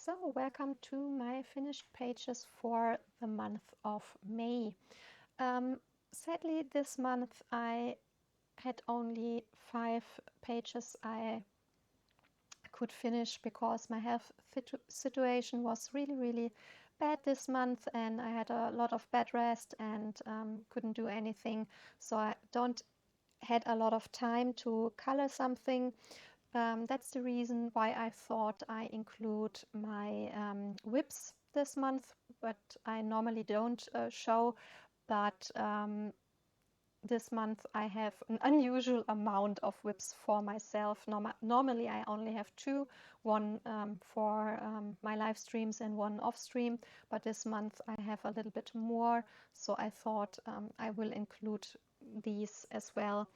So, welcome to my finished pages for the month of May. Sadly, this month I had only 5 pages I could finish because my health situation was really bad this month, and I had a lot of bed rest and couldn't do anything. So I don't had a lot of time to color something. That's the reason why I thought I include my whips this month, but I normally don't show. But this month I have an unusual amount of whips for myself. Normally I only have 2, one for my live streams and one off stream, but this month I have a little bit more, so I thought I will include these as well.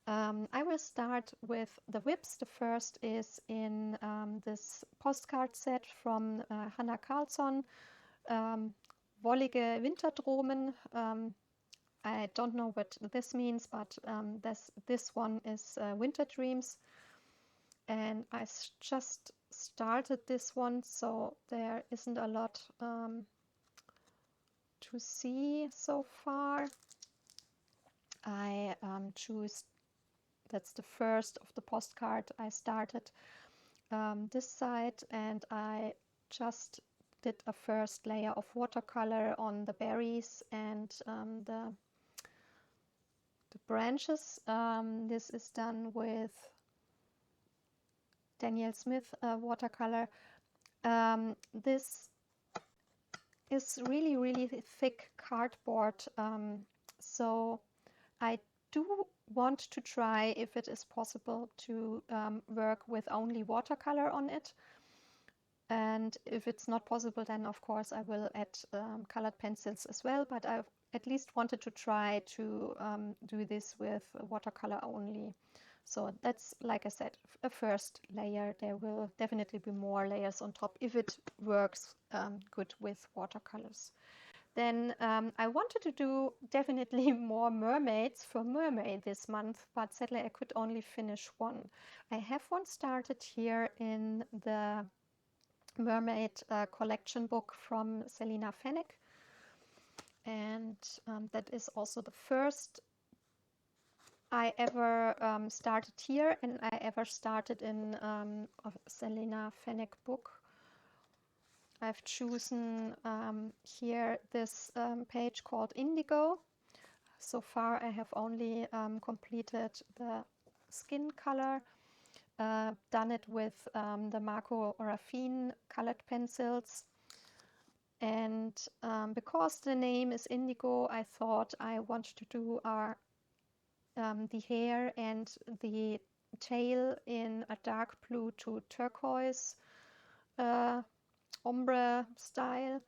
I will start with the whips. The first is in this postcard set from Hanna Karlsson, Wollige Winterdromen. I don't know what this means, but this one is Winter Dreams. And I just started this one, so there isn't a lot to see so far. I choose, that's the first of the postcard. I started this side, and I just did a first layer of watercolor on the berries and the branches. This is done with Daniel Smith watercolor. This is really thick cardboard, so I do want to try if it is possible to work with only watercolor on it, and if it's not possible, then of course I will add colored pencils as well, but I've at least wanted to try to do this with watercolor only. So that's, like I said, a first layer. There will definitely be more layers on top if it works good with watercolors. Then I wanted to do definitely more mermaids for Mermay this month, but sadly I could only finish one. I have one started here in the Mermaid collection book from Selina Fenech, and that is also the first I ever started here, and I ever started in a Selina Fenech book. I've chosen here this page called Indigo. So far I have only completed the skin color, done it with the Marco Raffine colored pencils. And because the name is Indigo, I thought I wanted to do the hair and the tail in a dark blue to turquoise ombre style.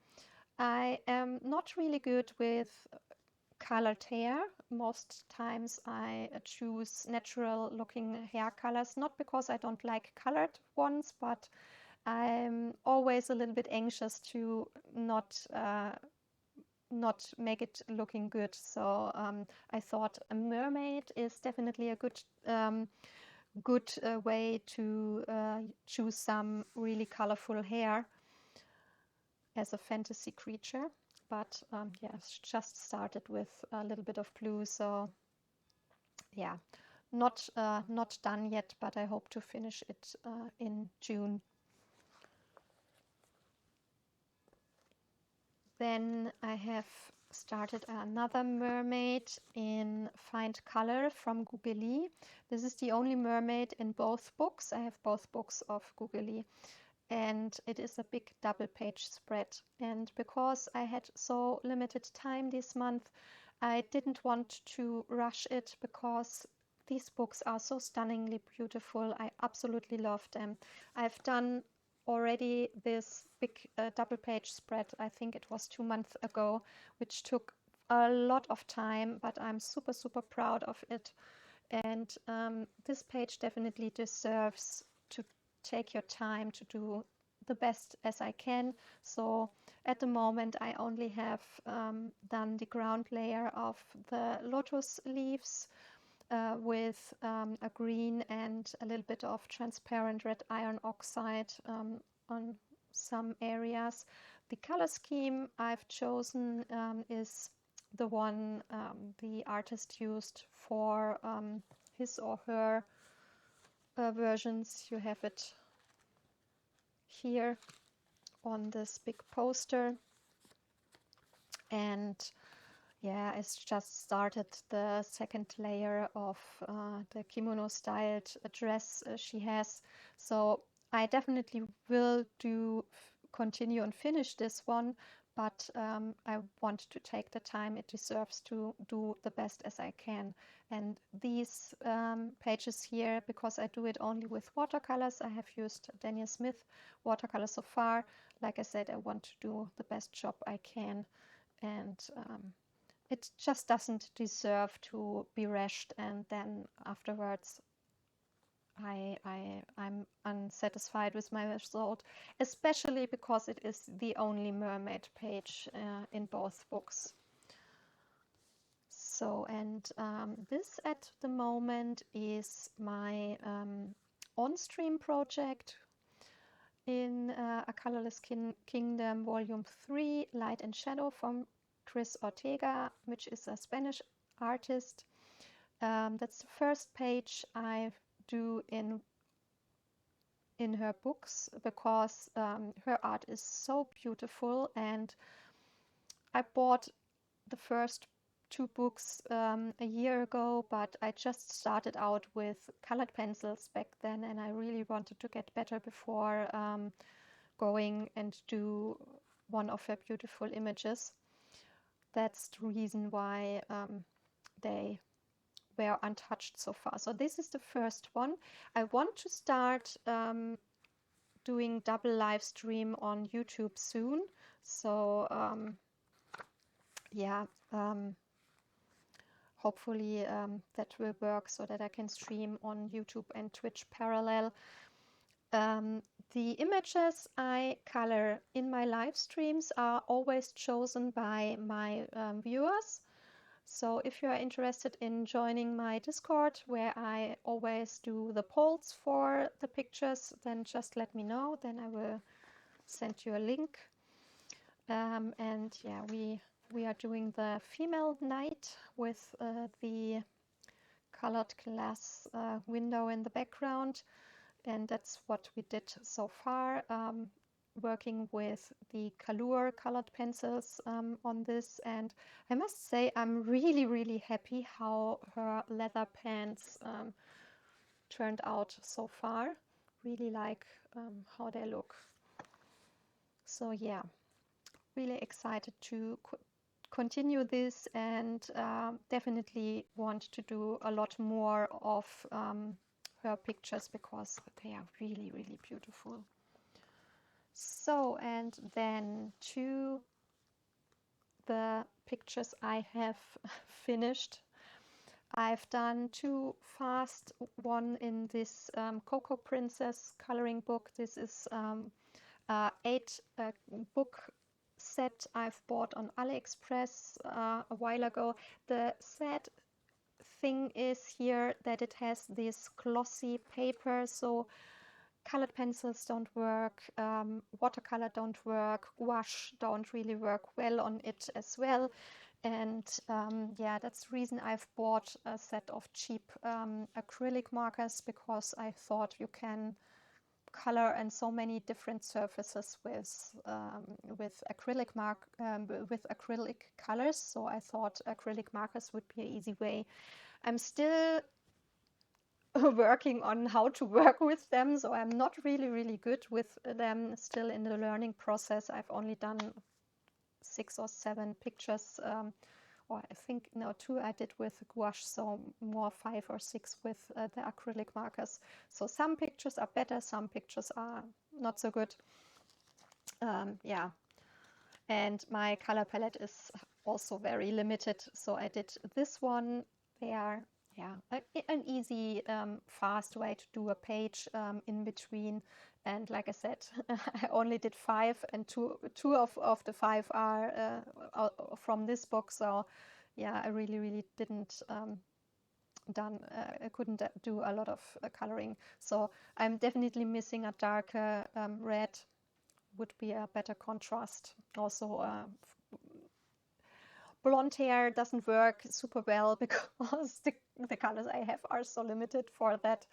I am not really good with colored hair. Most times I choose natural looking hair colors, not because I don't like colored ones, but I'm always a little bit anxious to not make it looking good. So I thought a mermaid is definitely a good way to choose some really colorful hair as a fantasy creature. But yeah, just started with a little bit of blue, so yeah, not done yet, but I hope to finish it in June. Then I have started another mermaid in Find Color from Googly. This is the only mermaid in both books. I have both books of Googly, and it is a big double page spread. And because I had so limited time this month, I didn't want to rush it because these books are so stunningly beautiful. I absolutely love them. I've done already this big double page spread, I think it was 2 months ago, which took a lot of time, but I'm super proud of it. And this page definitely deserves to take your time to do the best as I can. So at the moment I only have done the ground layer of the lotus leaves with a green and a little bit of transparent red iron oxide on some areas. The color scheme I've chosen is the one the artist used for his or her versions. You have it here on this big poster. And yeah, it's just started the second layer of the kimono styled dress she has. So I definitely will continue and finish this one, but I want to take the time it deserves to do the best as I can. And these pages here, because I do it only with watercolors, I have used Daniel Smith watercolors so far. Like I said, I want to do the best job I can, and it just doesn't deserve to be rushed and then afterwards I'm unsatisfied with my result, especially because it is the only mermaid page in both books. So, and this at the moment is my on-stream project in A Colorless Kingdom Volume 3, Light and Shadow, from Chris Ortega, which is a Spanish artist. That's the first page I do in her books, because her art is so beautiful, and I bought the first 2 books a year ago, but I just started out with colored pencils back then, and I really wanted to get better before going and do one of her beautiful images. That's the reason why they were untouched so far. So this is the first one. I want to start doing double live stream on YouTube soon. So yeah, hopefully that will work so that I can stream on YouTube and Twitch parallel. The images I color in my live streams are always chosen by my viewers. So if you are interested in joining my Discord, where I always do the polls for the pictures, then just let me know. Then I will send you a link. And yeah, we are doing the female knight with the colored glass window in the background. And that's what we did so far, working with the Kalur colored pencils on this. And I must say I'm really, really happy how her leather pants turned out so far. Really like how they look. So yeah, really excited to continue this, and definitely want to do a lot more of her pictures, because they are really, really beautiful. So, and then to the pictures I have finished. I've done 2 fast, one in this Coco Princess coloring book. This is 8 book set I've bought on AliExpress a while ago. The sad thing is here that it has this glossy paper, so colored pencils don't work, watercolor don't work, gouache don't really work well on it as well. And yeah, that's the reason I've bought a set of cheap acrylic markers, because I thought you can color and so many different surfaces with acrylic colors. So I thought acrylic markers would be an easy way. I'm still working on how to work with them, so I'm not really good with them, still in the learning process. I've only done 6 or 7 pictures, or I think no, 2 I did with gouache, so more 5 or 6 with the acrylic markers. So some pictures are better, some pictures are not so good. Yeah, and my color palette is also very limited, so I did this one there. Yeah, an easy, fast way to do a page in between. And like I said, I only did 5, and two of the 5 are from this book. So yeah, I really didn't I couldn't do a lot of coloring. So I'm definitely missing a darker red would be a better contrast. Also, blonde hair doesn't work super well because the colors I have are so limited for that.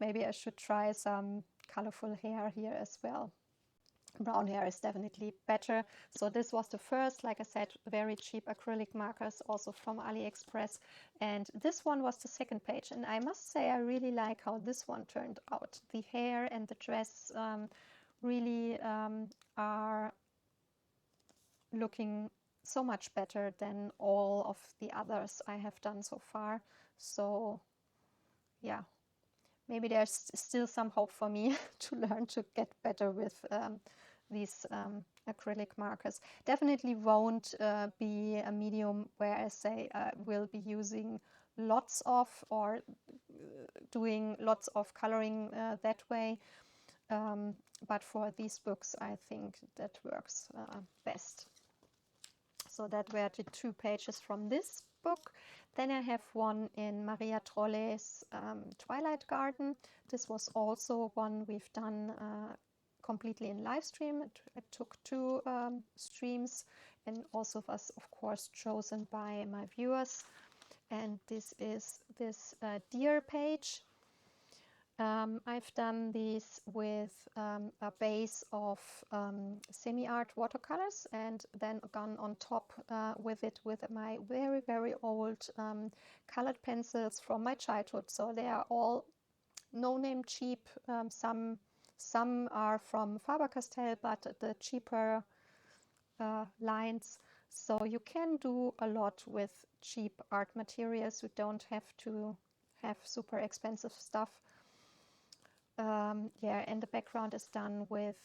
Maybe I should try some colorful hair here as well. Brown hair is definitely better. So this was the first, like I said, very cheap acrylic markers, also from AliExpress. And this one was the second page. And I must say, I really like how this one turned out. The hair and the dress really are looking so much better than all of the others I have done so far. So yeah, maybe there's still some hope for me to learn to get better with these acrylic markers. Definitely won't be a medium where I say I will be using lots of or doing lots of coloring that way. But for these books, I think that works best. So that were the 2 pages from this book. Then I have one in Maria Trolle's Twilight Garden. This was also one we've done completely in live stream. It took 2 streams and also was, of course, chosen by my viewers. And this is this deer page. I've done these with a base of semi-art watercolors and then gone on top with it with my very, very old colored pencils from my childhood. So they are all no-name cheap. Some are from Faber-Castell, but the cheaper lines. So you can do a lot with cheap art materials. You don't have to have super expensive stuff. Yeah, and the background is done with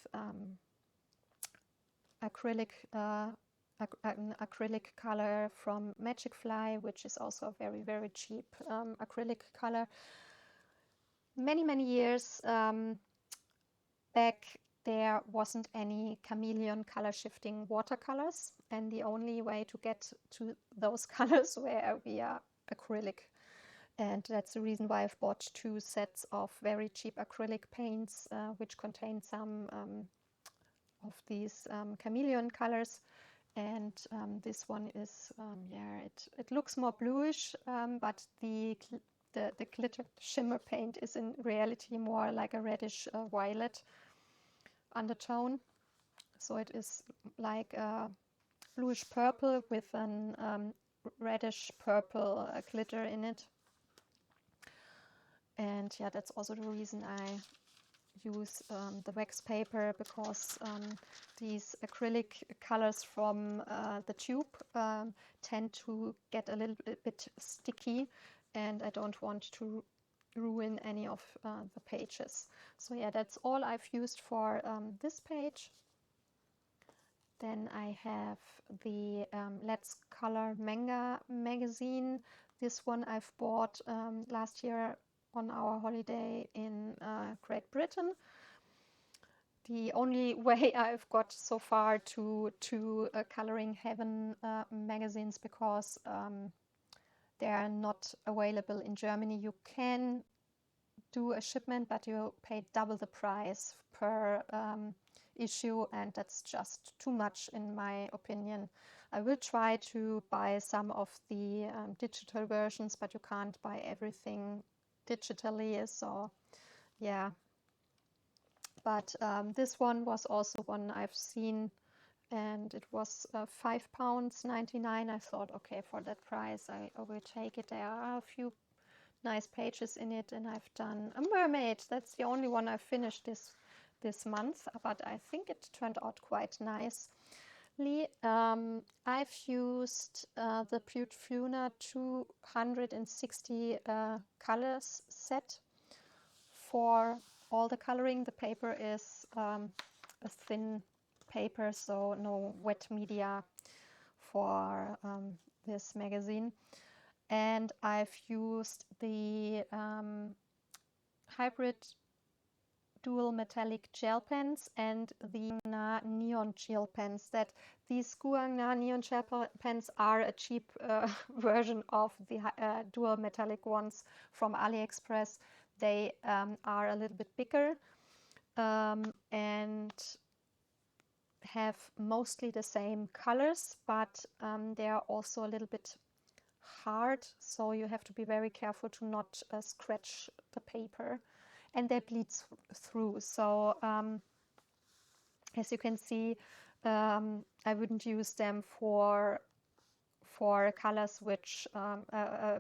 acrylic color from Magic Fly, which is also a very, very cheap acrylic color. Many years back, there wasn't any chameleon color shifting watercolors, and the only way to get to those colors were via acrylic. And that's the reason why I've bought 2 sets of very cheap acrylic paints, which contain some of these chameleon colors. And this one is, yeah, it looks more bluish, but the glitter shimmer paint is in reality more like a reddish violet undertone. So it is like a bluish purple with an reddish purple glitter in it. And yeah, that's also the reason I use the wax paper, because these acrylic colors from the tube tend to get a little bit sticky, and I don't want to ruin any of the pages. So yeah, that's all I've used for this page. Then I have the Let's Color Manga magazine. This one I've bought last year on our holiday in Great Britain. The only way I've got so far to Coloring Heaven magazines, because they are not available in Germany. You can do a shipment, but you pay double the price per issue, and that's just too much in my opinion. I will try to buy some of the digital versions, but you can't buy everything digitally, so yeah. But this one was also one I've seen, and it was £5.99. I thought, okay, for that price I will take it. There are a few nice pages in it, and I've done a mermaid. That's the only one I finished this month, but I think it turned out quite nicely. I've used the Beautifuna 260 colors set for all the coloring. The paper is a thin paper, so no wet media for this magazine. And I've used the hybrid dual metallic gel pens and the neon gel pens. That these Guangna neon gel pens are a cheap version of the dual metallic ones from AliExpress. They are a little bit bigger, and have mostly the same colors, but they are also a little bit hard, so you have to be very careful to not scratch the paper, and they bleed through. So as you can see, I wouldn't use them for colors which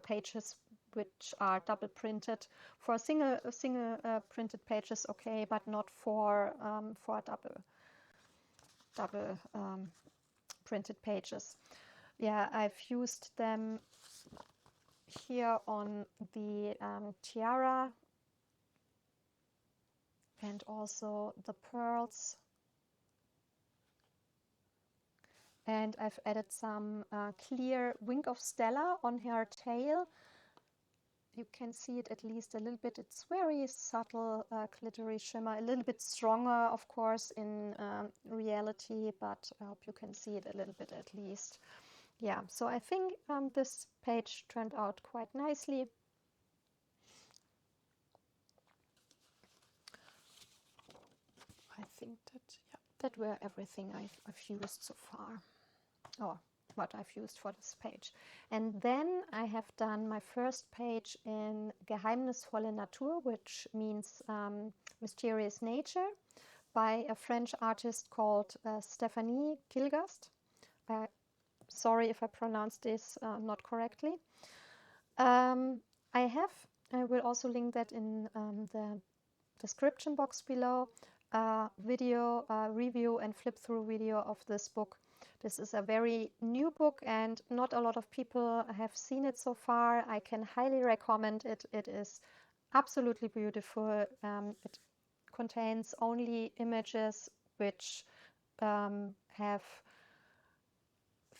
pages which are double printed. For single printed pages, okay, but not for double printed pages. Yeah, I've used them here on the tiara and also the pearls. And I've added some clear Wing of Stella on her tail. You can see it at least a little bit. It's very subtle glittery shimmer, a little bit stronger, of course, in reality, but I hope you can see it a little bit at least. Yeah, so I think this page turned out quite nicely. I think that were everything I've used so far, or what I've used for this page. And then I have done my first page in Geheimnisvolle Natur, which means mysterious nature, by a French artist called Stephanie Gilgast. Sorry if I pronounced this not correctly. I will also link that in the description box below, video review and flip through video of this book. This is a very new book and not a lot of people have seen it so far. I can highly recommend it. It is absolutely beautiful. It contains only images which have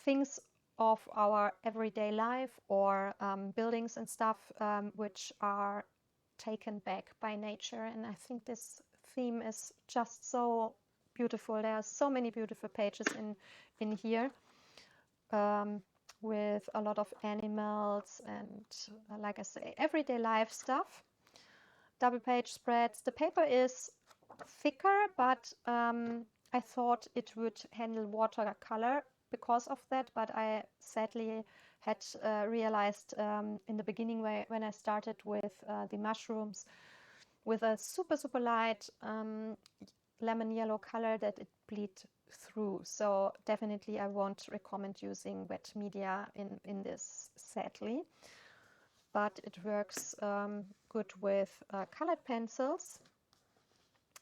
things of our everyday life or buildings and stuff which are taken back by nature, and I think this theme is just so beautiful. There are so many beautiful pages in here with a lot of animals and like I say, everyday life stuff. Double page spreads. The paper is thicker, but I thought it would handle watercolor because of that, but I sadly had realized in the beginning when I started with the mushrooms with a super light lemon yellow color that it bleed through. So definitely I won't recommend using wet media in this, sadly, but it works good with colored pencils.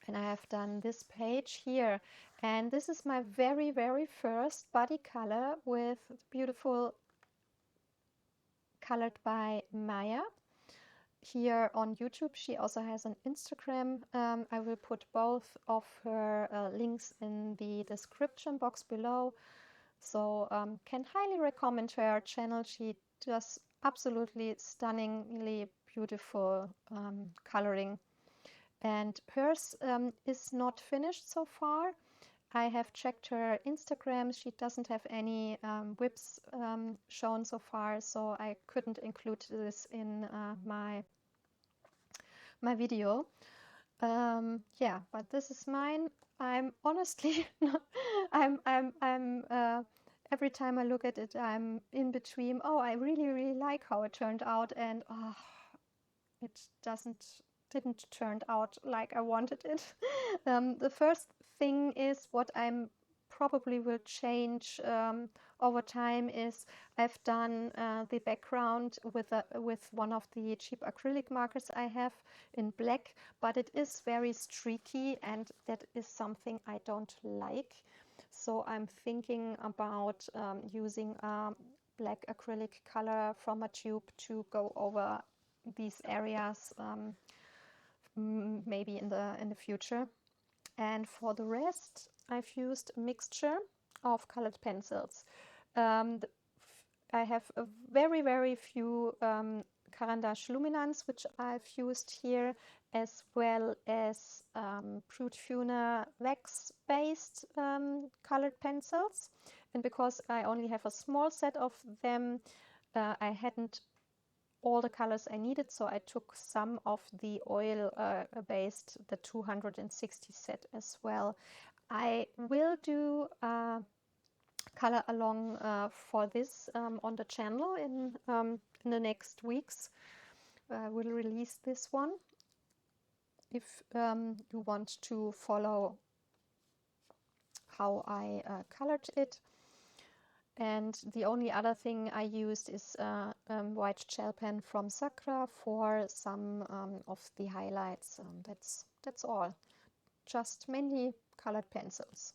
And I have done this page here, and this is my very first body color with beautiful colored by Maia. Here on YouTube, she also has an Instagram. I will put both of her links in the description box below. So can highly recommend her channel. She does absolutely stunningly beautiful coloring. And hers is not finished so far. I have checked her Instagram. She doesn't have any whips shown so far, so I couldn't include this in my video. Yeah, but this is mine. I'm honestly not, I'm every time I look at it, I'm in between. Oh, I really like how it turned out, and oh, it didn't turn out like I wanted it. The first thing is what I'm probably will change over time is I've done the background with one of the cheap acrylic markers I have in black, but it is very streaky and that is something I don't like. So I'm thinking about using a black acrylic color from a tube to go over these areas maybe in the future. And for the rest, I've used a mixture of colored pencils. I have a very few Caran d'Ache Luminance, which I've used here, as well as Brut Funer wax-based colored pencils. And because I only have a small set of them, I hadn't all the colors I needed, so I took some of the oil based, the 260 set as well. I will do color along for this on the channel in the next weeks. We'll release this one. If you want to follow how I colored it. And the only other thing I used is white gel pen from Sakura for some of the highlights. That's all. Just mainly colored pencils.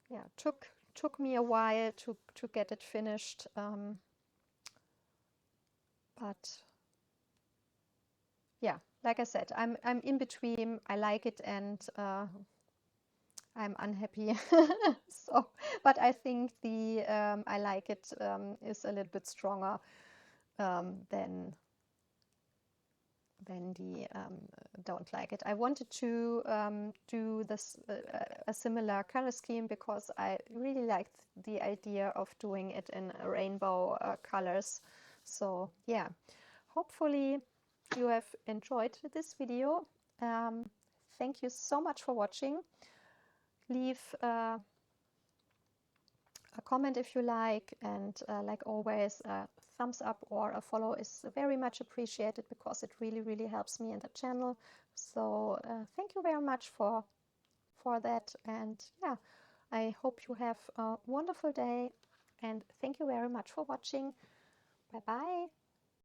Yeah, took me a while to get it finished, but yeah, like I said, I'm in between. I like it and I'm unhappy. So, but I think the I like it is a little bit stronger than the don't like it. I wanted to do this a similar color scheme because I really liked the idea of doing it in rainbow colors. So yeah, hopefully you have enjoyed this video. Thank you so much for watching. Leave a comment if you like, and like always, a thumbs up or a follow is very much appreciated because it really helps me in the channel. So thank you very much for that, and yeah, I hope you have a wonderful day, and thank you very much for watching. Bye bye.